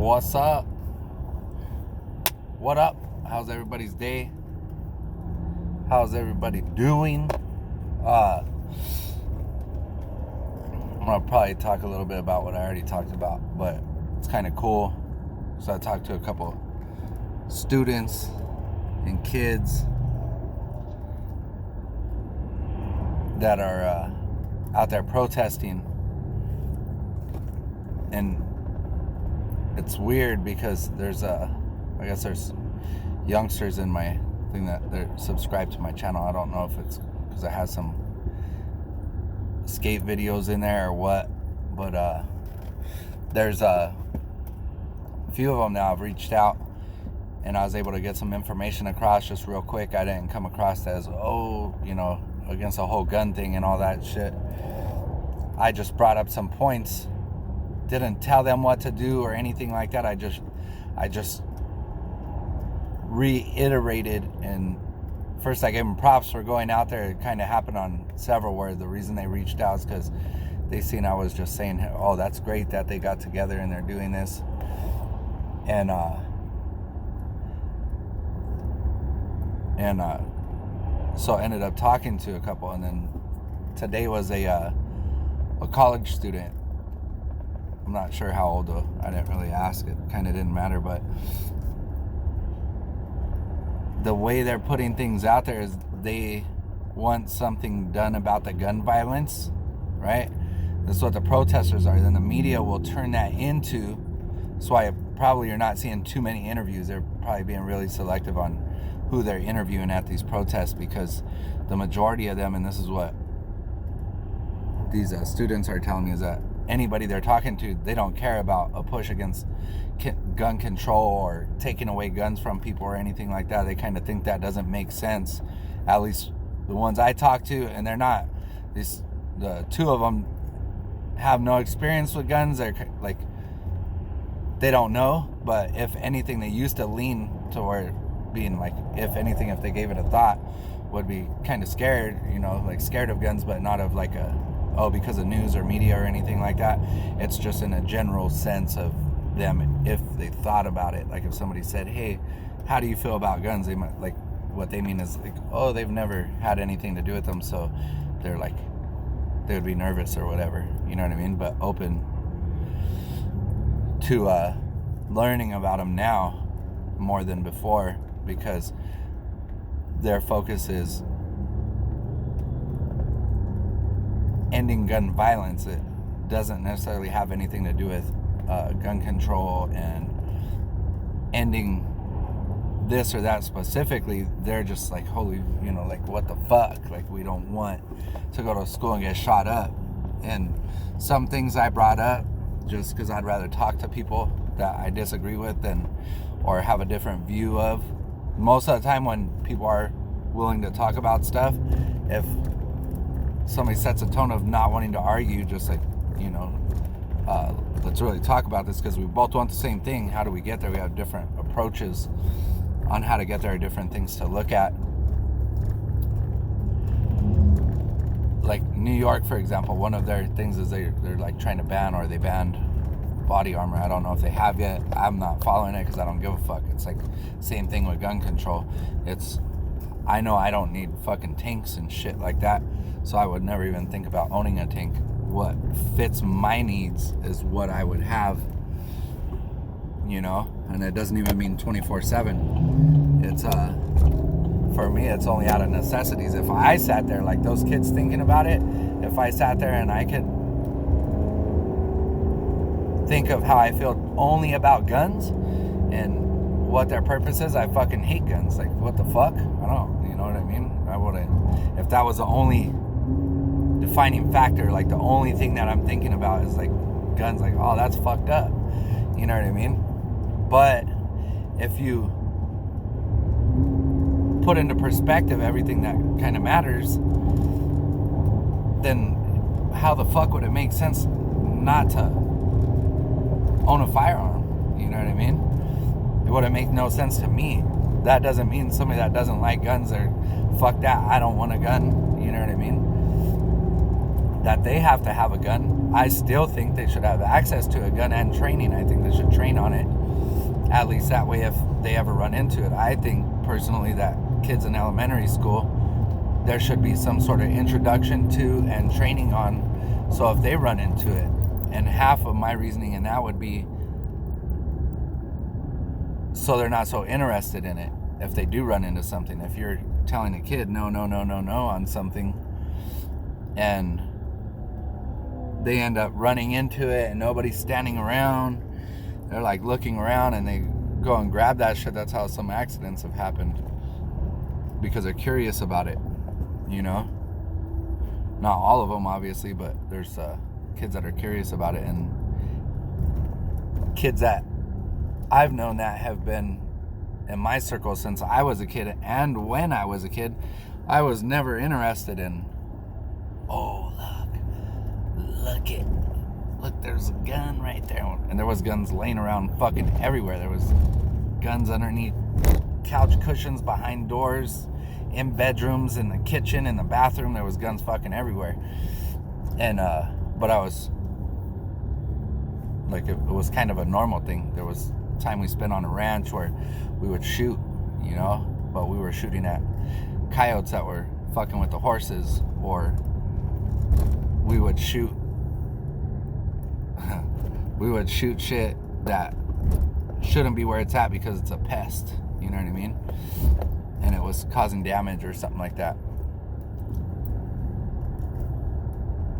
What's up? What up? How's everybody's day? How's everybody doing? I'm gonna probably talk a little bit about what I already talked about, but it's kind of cool. So I talked to a couple students and kids that are out there protesting, and it's weird because there's there's youngsters in my thing that they're subscribed to my channel. I don't know if it's because I have some skate videos in there or what, but there's a few of them now have reached out, and I was able to get some information across just real quick. I didn't come across as against the whole gun thing and all that shit. I just brought up some points, didn't tell them what to do or anything like that. I just reiterated, and first I gave them props for going out there. It kind of happened on several where the reason they reached out is because they seen I was just saying, oh, that's great that they got together and they're doing this. And so I ended up talking to a couple, and then today was a college student. I'm not sure how old though. I didn't really ask. It kind of didn't matter, but the way they're putting things out there is they want something done about the gun violence, right? That's what the protesters are. Then the media will turn that into. That's why probably you're not seeing too many interviews. They're probably being really selective on who they're interviewing at these protests, because the majority of them, and this is what these students are telling me, is that anybody they're talking to, they don't care about a push against gun control or taking away guns from people or anything like that. They kind of think that doesn't make sense. At least the ones I talk to, and they're not. The two of them have no experience with guns. They're like, they don't know, but if anything, they used to lean toward being like, if anything, if they gave it a thought, would be kind of scared, like scared of guns, but not of like because of news or media or anything like that. It's just in a general sense of them, if they thought about it. Like if somebody said, hey, how do you feel about guns? They might, like, what they mean is like, oh, they've never had anything to do with them, so they're like, they would be nervous or whatever, you know what I mean? But open to learning about them now more than before, because their focus is ending gun violence. It doesn't necessarily have anything to do with gun control and ending this or that specifically. They're just like, holy, like, what the fuck? Like, we don't want to go to school and get shot up. And some things I brought up just because I'd rather talk to people that I disagree with or have a different view of. Most of the time when people are willing to talk about stuff, if somebody sets a tone of not wanting to argue, just like, let's really talk about this because we both want the same thing. How do we get there? We have different approaches on how to get there, different things to look at. Like New York, for example, one of their things is they're like trying to ban, or they banned body armor. I don't know if they have yet. I'm not following it because I don't give a fuck. It's like same thing with gun control. I know I don't need fucking tanks and shit like that, so I would never even think about owning a tank. What fits my needs is what I would have, and it doesn't even mean 24/7. It's for me, it's only out of necessities. If I sat there like those kids thinking about it, if I sat there and I could think of how I feel only about guns and what their purpose is, I fucking hate guns. Like, what the fuck? I don't, you know what I mean? I wouldn't, if that was the only defining factor, like the only thing that I'm thinking about is like guns, like, oh, that's fucked up. You know what I mean? But if you put into perspective everything that kind of matters, then how the fuck would it make sense not to own a firearm? You know what I mean? It wouldn't make no sense to me. That doesn't mean somebody that doesn't like guns or fuck that, I don't want a gun. You know what I mean? That they have to have a gun. I still think they should have access to a gun and training. I think they should train on it. At least that way, if they ever run into it. I think personally that kids in elementary school, there should be some sort of introduction to and training on, so if they run into it. And half of my reasoning in that would be so they're not so interested in it if they do run into something. If you're telling a kid no on something, and they end up running into it and nobody's standing around, they're like looking around and they go and grab that shit. That's how some accidents have happened, because they're curious about it, you know. Not all of them, obviously, but there's kids that are curious about it. And kids that I've known that have been in my circle since I was a kid, and when I was a kid, I was never interested in, oh, look, there's a gun right there. And there was guns laying around fucking everywhere. There was guns underneath couch cushions, behind doors, in bedrooms, in the kitchen, in the bathroom. There was guns fucking everywhere. And but I was like, it was kind of a normal thing. There was time we spent on a ranch where we would shoot, you know, but we were shooting at coyotes that were fucking with the horses, or we would shoot shit that shouldn't be where it's at because it's a pest, you know what I mean, and it was causing damage or something like that.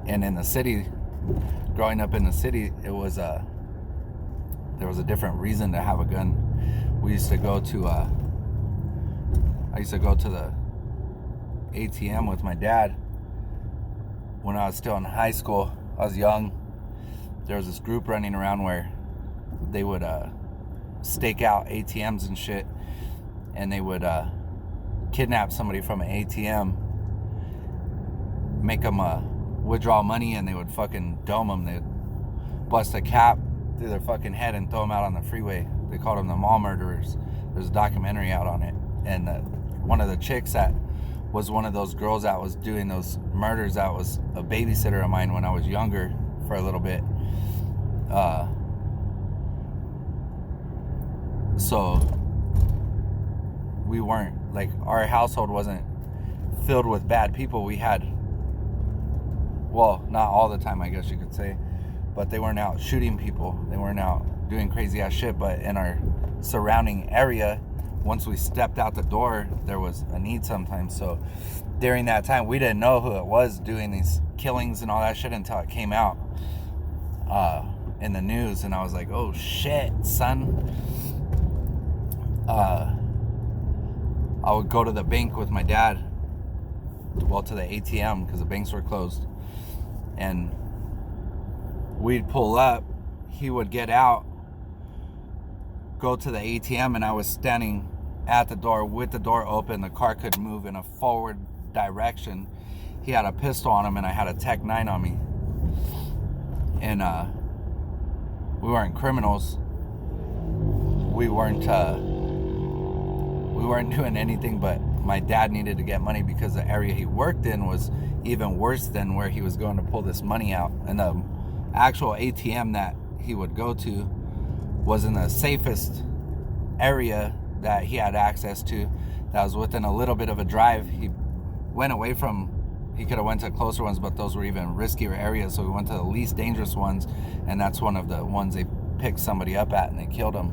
And in the city, growing up in the city, it was there was a different reason to have a gun. We used to go to I used to go to the ATM with my dad when I was still in high school. I was young. There was this group running around where they would stake out ATMs and shit, and they would kidnap somebody from an ATM, make them withdraw money, and they would fucking dome them. They'd bust a cap through their fucking head and throw them out on the freeway. They called them the mall murderers. There's a documentary out on it. And one of the chicks that was one of those girls that was doing those murders, that was a babysitter of mine when I was younger for a little bit. So we weren't, like, our household wasn't filled with bad people. We had, well, not all the time, I guess you could say, but they weren't out shooting people. They weren't out doing crazy ass shit. But in our surrounding area, once we stepped out the door, there was a need sometimes. So during that time, we didn't know who it was doing these killings and all that shit until it came out in the news. And I was like, oh shit, son. I would go to the bank with my dad, well, to the ATM, because the banks were closed, and we'd pull up, he would get out, go to the ATM, and I was standing at the door with the door open. The car could move in a forward direction. He had a pistol on him, and I had a Tech 9 on me. And we weren't criminals. We weren't doing anything, but my dad needed to get money because the area he worked in was even worse than where he was going to pull this money out. And the actual ATM that he would go to was in the safest area that he had access to, that was within a little bit of a drive. He went away from, he could have went to closer ones, but those were even riskier areas, so we went to the least dangerous ones, and that's one of the ones they picked somebody up at and they killed him.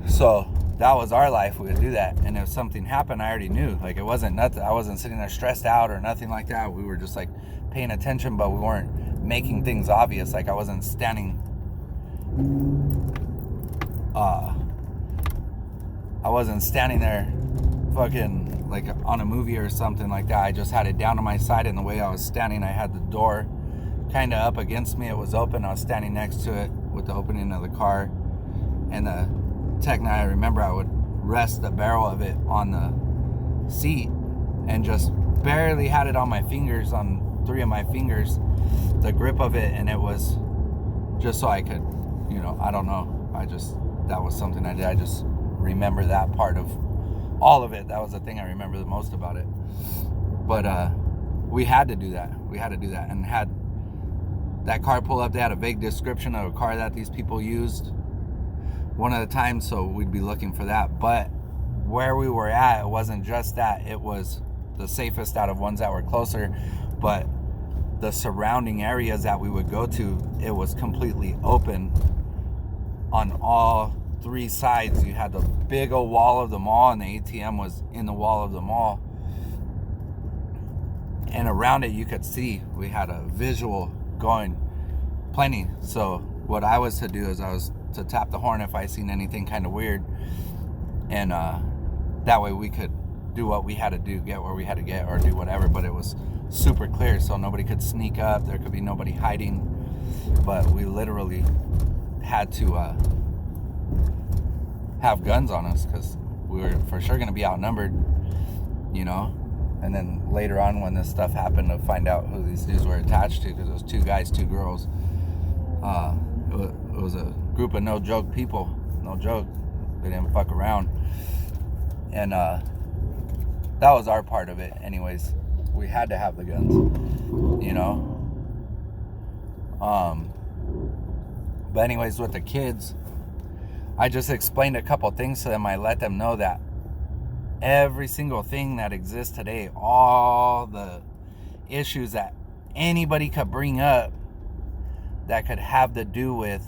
So that was our life. We would do that, and if something happened, I already knew. Like, it wasn't nothing. I wasn't sitting there stressed out or nothing like that. We were just like paying attention, but we weren't making things obvious. Like, I wasn't standing there fucking like on a movie or something like that. I just had it down to my side, and the way I was standing, I had the door kind of up against me. It was open. I was standing next to it with the opening of the car, and the Tech 9, I remember I would rest the barrel of it on the seat and just barely had it on my fingers, on 3 of my fingers, the grip of it, and it was just so I could, you know, I don't know, that was something I did. I just remember that part of all of it. That was the thing I remember the most about it. But we had to do that. And had that car pull up, they had a vague description of a car that these people used. one at a time, so we'd be looking for that. But where we were at, it wasn't just that. It was the safest out of ones that were closer, but the surrounding areas that we would go to, it was completely open on all three sides. You had the big old wall of the mall, and the ATM was in the wall of the mall, and around it you could see we had a visual going plenty. So what I was to do is I was to tap the horn if I seen anything kind of weird, and that way we could do what we had to do, get where we had to get, or do whatever. But it was super clear, so nobody could sneak up, there could be nobody hiding. But we literally had to have guns on us because we were for sure going to be outnumbered, you know. And then later on, when this stuff happened, to find out who these dudes were attached to, because it was 2 guys, 2 girls. It was a group of no joke people. No joke. They didn't fuck around. And that was our part of it. Anyways, we had to have the guns, you know. But anyways, with the kids, I just explained a couple things to them. I let them know that every single thing that exists today, all the issues that anybody could bring up that could have to do with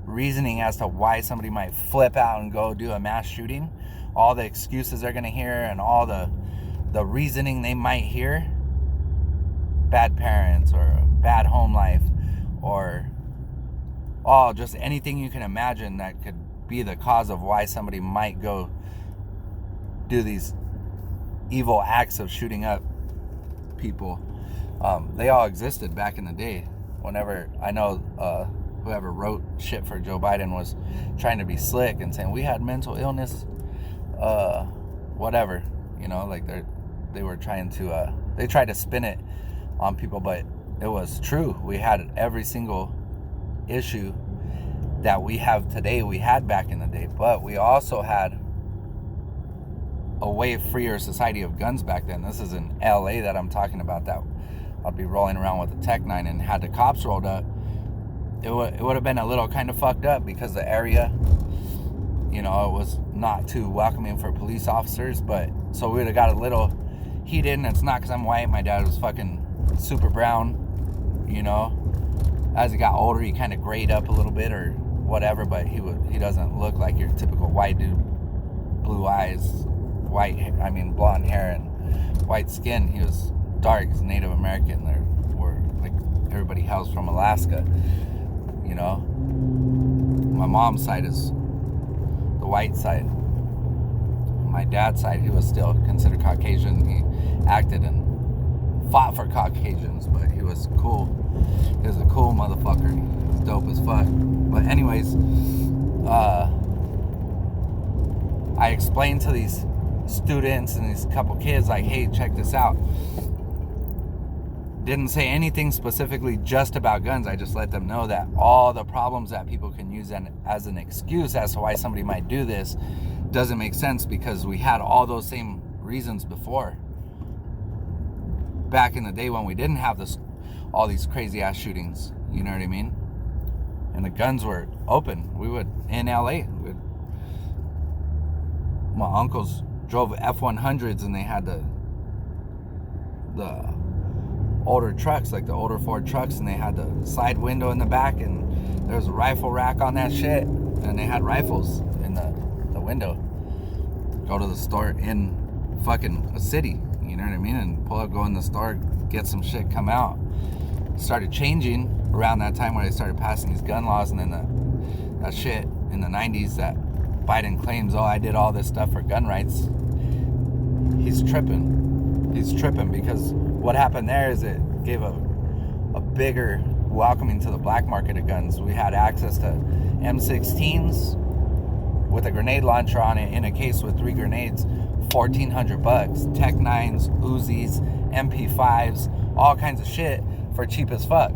reasoning as to why somebody might flip out and go do a mass shooting, all the excuses they're going to hear and all the reasoning they might hear, bad parents or bad home life, or just anything you can imagine that could be the cause of why somebody might go do these evil acts of shooting up people. They all existed back in the day. Whenever, I know whoever wrote shit for Joe Biden was trying to be slick and saying we had mental illness, whatever, you know, like they were trying to they tried to spin it on people, but it was true. We had every single issue that we have today, we had back in the day, but we also had a way freer society of guns back then. This is in LA that I'm talking about, that I'd be rolling around with a Tech 9, and had the cops rolled up, it would have been a little kind of fucked up, because the area, you know, it was not too welcoming for police officers. But so we would have got a little heated, and it's not because I'm white. My dad was fucking super brown, you know. As he got older, he kind of grayed up a little bit or whatever, but he doesn't look like your typical white dude. Blue eyes, blonde hair and white skin. He was dark. He's Native American. There were like everybody hails from Alaska, you know. My mom's side is the white side. My dad's side, he was still considered Caucasian. He acted and fought for Caucasians, but he was cool. He was a cool motherfucker. He was dope as fuck. But anyways, I explained to these students and these couple kids, like, hey, check this out. Didn't say anything specifically just about guns. I just let them know that all the problems that people can use as an excuse as to why somebody might do this doesn't make sense, because we had all those same reasons before. Back in the day when we didn't have all these crazy ass shootings, you know what I mean? And the guns were open. We would, in LA, my uncles drove F-100s, and they had the older trucks, like the older Ford trucks, and they had the side window in the back, and there was a rifle rack on that shit, and they had rifles in the window. Go to the store in fucking a city, you know what I mean, and pull up, go in the store, get some shit, come out. Started changing around that time when they started passing these gun laws, and then that shit in the 90s that Biden claims, oh, I did all this stuff for gun rights. He's tripping, because what happened there is it gave a bigger welcoming to the black market of guns. We had access to M16s with a grenade launcher on it in a case with 3 grenades, $1,400. Tech 9s, Uzis, MP5s, all kinds of shit for cheap as fuck.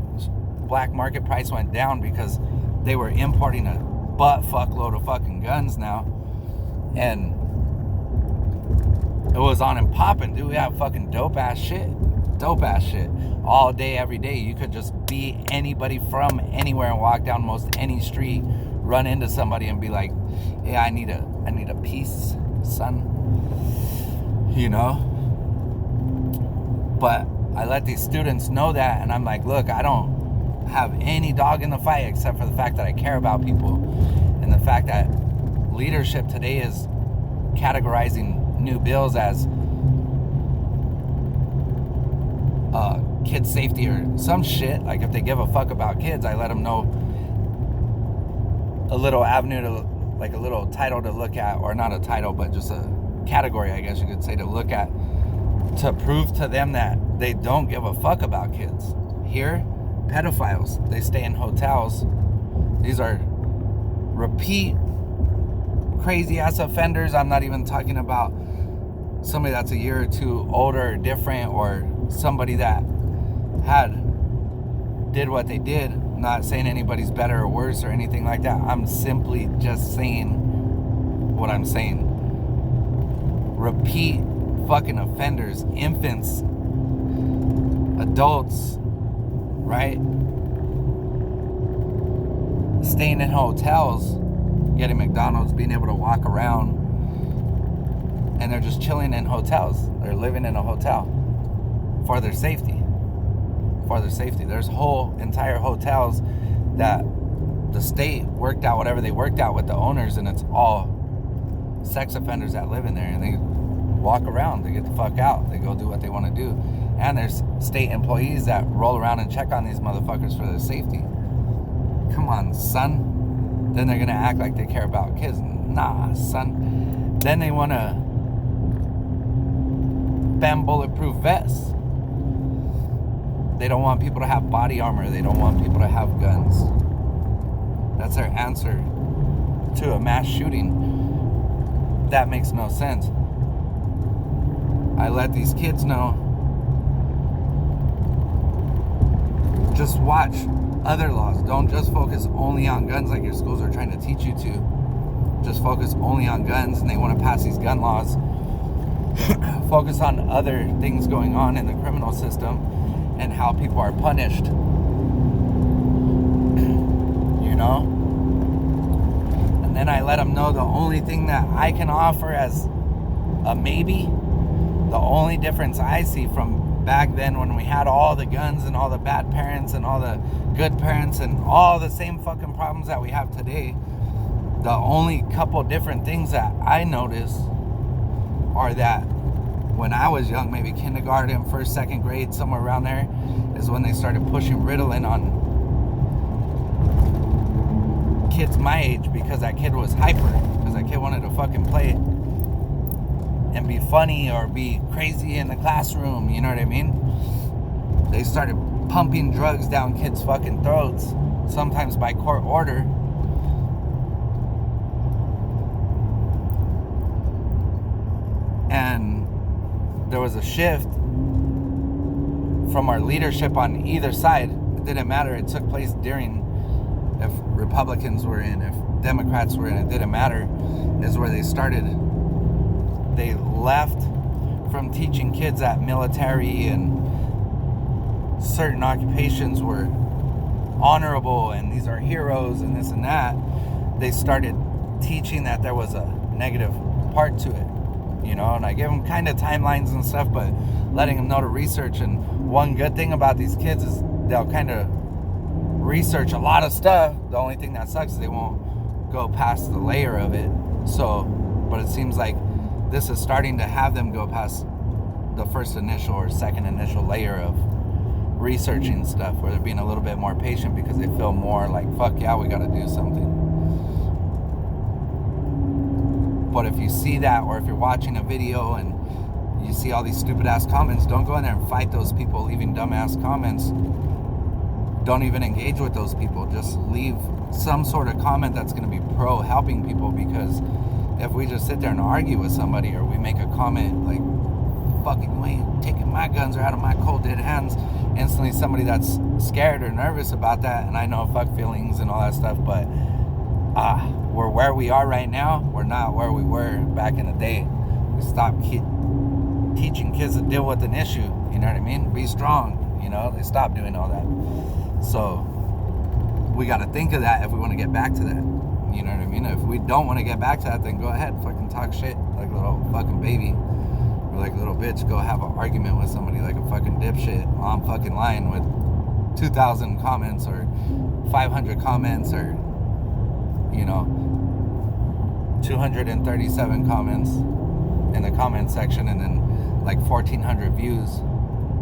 Black market price went down because they were importing a butt fuckload of fucking guns now, and it was on and popping, dude. We have fucking dope ass shit all day, every day. You could just be anybody from anywhere and walk down most any street run into somebody and be like, hey, I need a piece, son. You know? But I let these students know that, and I'm like, look, I don't have any dog in the fight except for the fact that I care about people, and the fact that leadership today is categorizing new bills as kid safety or some shit. Like, if they give a fuck about kids, I let them know a little avenue to, like a little title to look at, or not a title, but just a category, I guess you could say, to look at, to prove to them that they don't give a fuck about kids. Here, pedophiles, they stay in hotels. These are repeat crazy ass offenders. I'm not even talking about somebody that's a year or two older or different, or somebody that did what they did. I'm not saying anybody's better or worse or anything like that. I'm simply just saying what I'm saying. Repeat fucking offenders, infants, adults, right? Staying in hotels, getting McDonald's, being able to walk around, and they're just chilling in hotels. They're living in a hotel for their safety. For their safety. There's whole entire hotels that the state worked out whatever they worked out with the owners, and it's all sex offenders that live in there, and they walk around, they get the fuck out, they go do what they want to do. And there's state employees that roll around and check on these motherfuckers for their safety. Come on, son. Then they're gonna act like they care about kids. Nah, son. Then they want to ban bulletproof vests. They don't want people to have body armor. They don't want people to have guns. That's their answer to a mass shooting. That makes no sense. I let these kids know, just watch other laws. Don't just focus only on guns like your schools are trying to teach you to. Just focus only on guns, and they want to pass these gun laws. Focus on other things going on in the criminal system and how people are punished. You know? And then I let them know the only thing that I can offer as a maybe, the only difference I see from back then when we had all the guns and all the bad parents and all the good parents and all the same fucking problems that we have today, the only couple different things that I notice are that when I was young, maybe kindergarten, first, second grade, somewhere around there, is when they started pushing Ritalin on kids my age, because that kid was hyper, because that kid wanted to fucking play and be funny or be crazy in the classroom, you know what I mean? They started pumping drugs down kids' fucking throats, sometimes by court order. And there was a shift from our leadership on either side. It didn't matter. It took place during, if Republicans were in, if Democrats were in, it didn't matter. Is where they started. They left from teaching kids that military and certain occupations were honorable and these are heroes and this and that. They started teaching that there was a negative part to it. You know, and I give them kind of timelines and stuff, but letting them know to research. And one good thing about these kids is they'll kind of research a lot of stuff. The only thing that sucks is they won't go past the layer of it. So, but it seems like this is starting to have them go past the first initial or second initial layer of researching stuff, where they're being a little bit more patient because they feel more like, fuck yeah, we got to do something. But if you see that, or if you're watching a video and you see all these stupid ass comments, don't go in there and fight those people leaving dumb ass comments. Don't even engage with those people. Just leave some sort of comment that's going to be pro helping people, because if we just sit there and argue with somebody, or we make a comment like, fucking way, taking my guns are out of my cold dead hands, instantly somebody that's scared or nervous about that, and I know fuck feelings and all that stuff, but we're where we are right now. We're not where we were back in the day. We stopped teaching kids to deal with an issue, you know what I mean? Be strong, you know? They stopped doing all that. So we got to think of that if we want to get back to that. You know what I mean? If we don't want to get back to that, then go ahead, fucking talk shit like a little fucking baby. Or like a little bitch, go have an argument with somebody like a fucking dipshit on fucking line with 2,000 comments or 500 comments or, you know, 237 comments in the comment section and then like 1,400 views.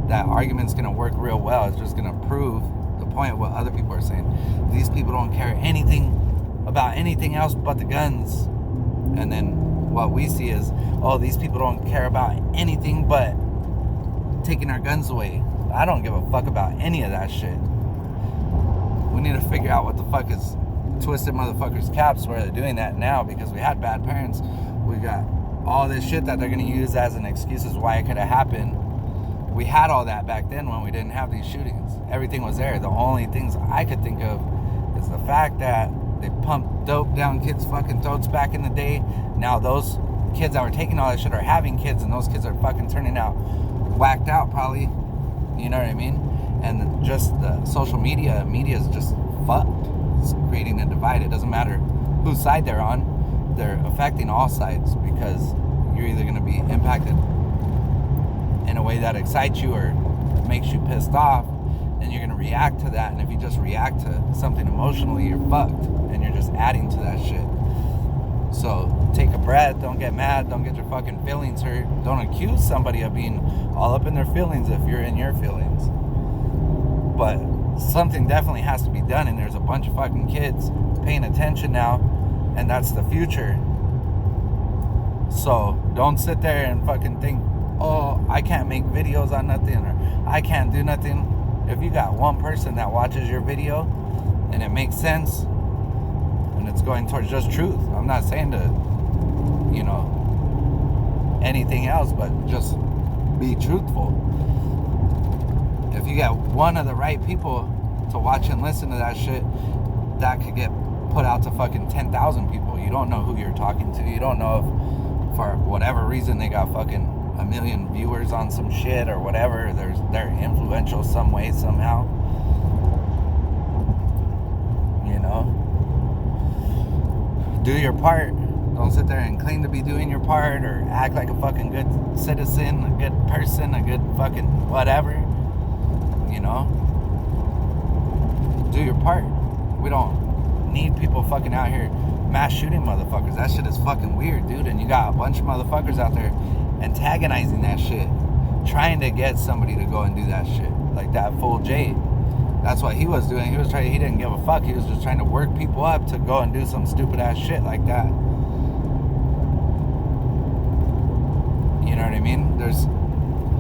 That argument's gonna work real well. It's just gonna prove the point of what other people are saying. These people don't care anything about anything else but the guns. And then what we see is, oh, these people don't care about anything but taking our guns away. I don't give a fuck about any of that shit. We need to figure out what the fuck is twisted motherfuckers' caps where they're doing that now, because we had bad parents. We got all this shit that they're gonna use as an excuse as why it could have happened. We had all that back then when we didn't have these shootings. Everything was there. The only things I could think of is the fact that they pumped dope down kids' fucking throats back in the day. Now those kids that were taking all that shit are having kids, and those kids are fucking turning out whacked out probably. You know what I mean? And just the social media is just fucked. It's creating a divide. It doesn't matter whose side they're on. They're affecting all sides, because you're either going to be impacted in a way that excites you or makes you pissed off, and you're going to react to that. And if you just react to something emotionally, you're fucked, and you're just adding to that shit. So take a breath. Don't get mad. Don't get your fucking feelings hurt. Don't accuse somebody of being all up in their feelings if you're in your feelings. But something definitely has to be done, and there's a bunch of fucking kids paying attention now, and that's the future. So don't sit there and fucking think, oh, I can't make videos on nothing, or I can't do nothing. If you got one person that watches your video and it makes sense and it's going towards just truth, I'm not saying to, you know, anything else, but just be truthful. If you got one of the right people to watch and listen to that shit, that could get put out to fucking 10,000 people. You don't know who you're talking to. You don't know if for whatever reason they got fucking 1 million viewers on some shit or whatever. They're influential some way, somehow. You know? Do your part. Don't sit there and claim to be doing your part or act like a fucking good citizen, a good person, a good fucking whatever. You know? Do your part. We don't need people fucking out here mass shooting motherfuckers. That shit is fucking weird, dude. And you got a bunch of motherfuckers out there antagonizing that shit, trying to get somebody to go and do that shit. Like that fool Jay. That's what he was doing. He didn't give a fuck. He was just trying to work people up to go and do some stupid ass shit like that. You know what I mean? There's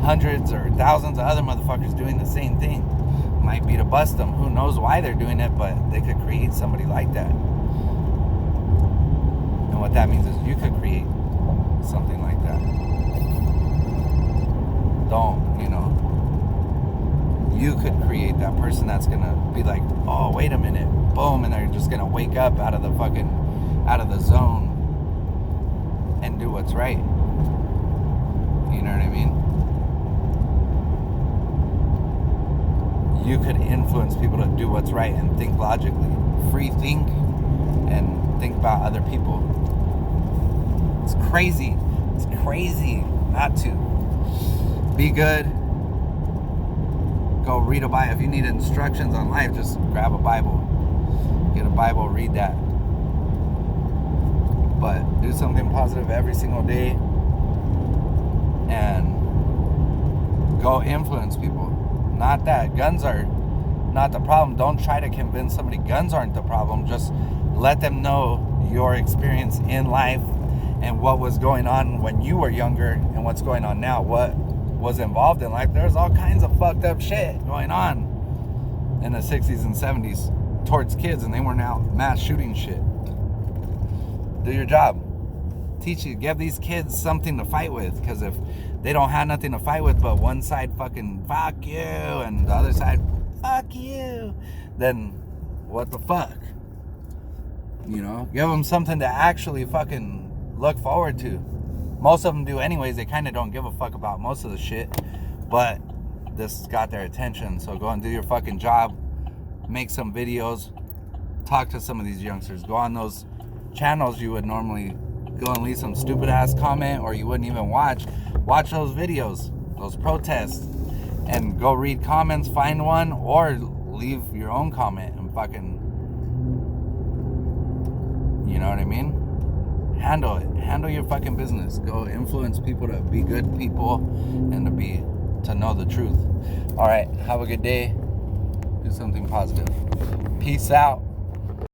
hundreds or thousands of other motherfuckers doing the same thing. Might be to bust them. Who knows why they're doing it, but they could create somebody like that. And what that means is you could create something like that. Don't, you know, you could create that person that's gonna be like, oh, wait a minute, boom, and they're just gonna wake up out of the zone and do what's right. You know what I mean? You could influence people to do what's right and think logically. Free think and think about other people. It's crazy. It's crazy not to. Be good. Go read a Bible. If you need instructions on life, just grab a Bible. Get a Bible, read that. But do something positive every single day and go influence people. Not that guns are not the problem. Don't try to convince somebody guns aren't the problem. Just let them know your experience in life and what was going on when you were younger and what's going on now. What was involved in life. There's all kinds of fucked up shit going on in the 60s and 70s towards kids, and they weren't out mass shooting shit. Do your job. Teach you. Give these kids something to fight with, because if they don't have nothing to fight with but one side fucking fuck you and the other side fuck you, then what the fuck? You know? Give them something to actually fucking look forward to. Most of them do anyways. They kind of don't give a fuck about most of the shit, but this got their attention. So go and do your fucking job. Make some videos. Talk to some of these youngsters. Go on those channels you would normally go and leave some stupid ass comment, or you wouldn't even watch those videos, those protests, and go read comments, find one, or leave your own comment and fucking, you know what I mean? Handle your fucking business. Go influence people to be good people and to know the truth. All right, have a good day. Do something positive. Peace out.